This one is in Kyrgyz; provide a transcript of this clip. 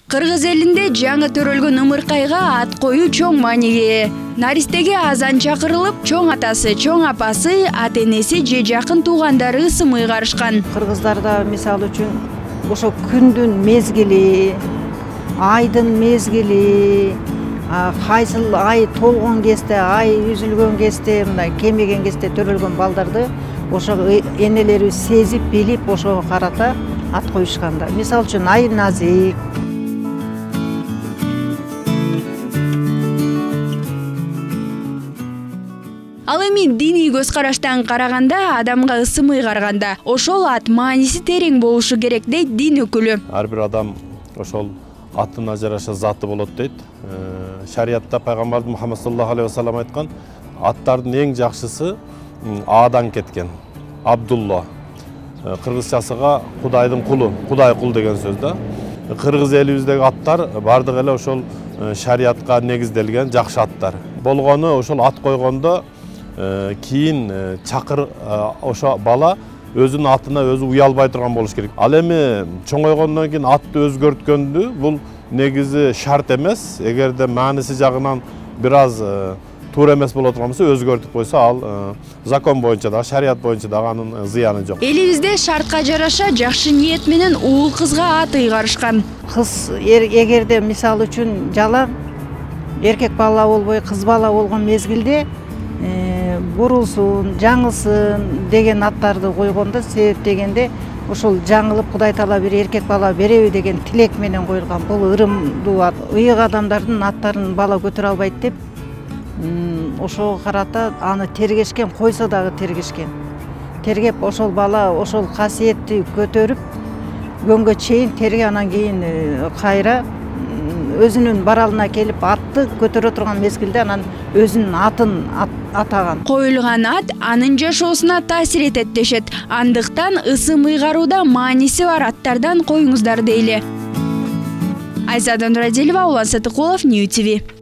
Кыргыз элинде жаңы төрөлгөн ымыркайга ат коюу чоң мааниге ээ. Наристеге азан чакырылып, чоң атасы, чоң апасы, ата энеси же жакын туугандары ысым ыйгарышкан. Кыргыздарда мисалы үчүн ошо күндүн мезгили, айдын мезгили, кайсыл ай толгон кезде, ай үзүлгөн кезде, мындай кемеген кезде төрөлгөн балдарды ошо энелери сезип, билип, ошого карата ат коюшканда. Мисалы үчүн ай назик. Ал эми диний көз караштан караганда, адамга ысым ыйгарганда, ошол ат мааниси терең болушу керек дейт дин өкүлү. Ар бир адам ошол атына жараша заты болот дейт. Шариятта пайгамбарыбыз Мухаммад саллаллаху алейхи вассалам айткан, аттардын эң жакшысы Аадан кеткен, Абдулла. Кыргызчасыга Кудайдын кулу, Кудай кул деген сөз да. Кыргыз элибиздеги аттар бардыгы эле ошол шариятка негизделген жакшы аттар. Болгону ошол ат койгондо кийин чакыр ошо бала өзүнүн атына өзү уялбай турган болуш керек. Ал эми чоңойгондон кийин атты өзгөрткөндү бул негизи шарт эмес. Эгерде мааниси жагынан бир аз туура эмес боло турган болсо өзгөртүп койсо, ал закон боюнча да, шарият боюнча да анын зыяны жок. Элибизде шартка жараша жакшы ниет менен уул кызга ат ыйгарышкан. Кыз эгерде мисалы үчүн жала эркек бала болбой кыз бала болгон мезгилде бурулсун, жаңылсын деген аттарды койгондо, себеп дегенде ошол жаңылып Кудай таала бир эркек бала береби деген тилек менен коюлган. Бул ырымдуу ат. Ыйык адамдардын аттарын бала көтөрө албайт деп ошого карата аны тергешкен, койсо дагы тергешкен. Тергеп ошол бала ошол касиетти көтөрүп күнгө чейин терге, анан кийин кайра өзүнүн баралына келип атты көтөрө турган мезгилде анан өзүнүн атын атаган. Коюлган ат анын жашоосуна таасир этет дешет. Андыктан ысым ыйгарууда мааниси бар аттардан коюңуздар дейли. Айзада Нурадилова, Улан Сатыкулов, Нью ТВ.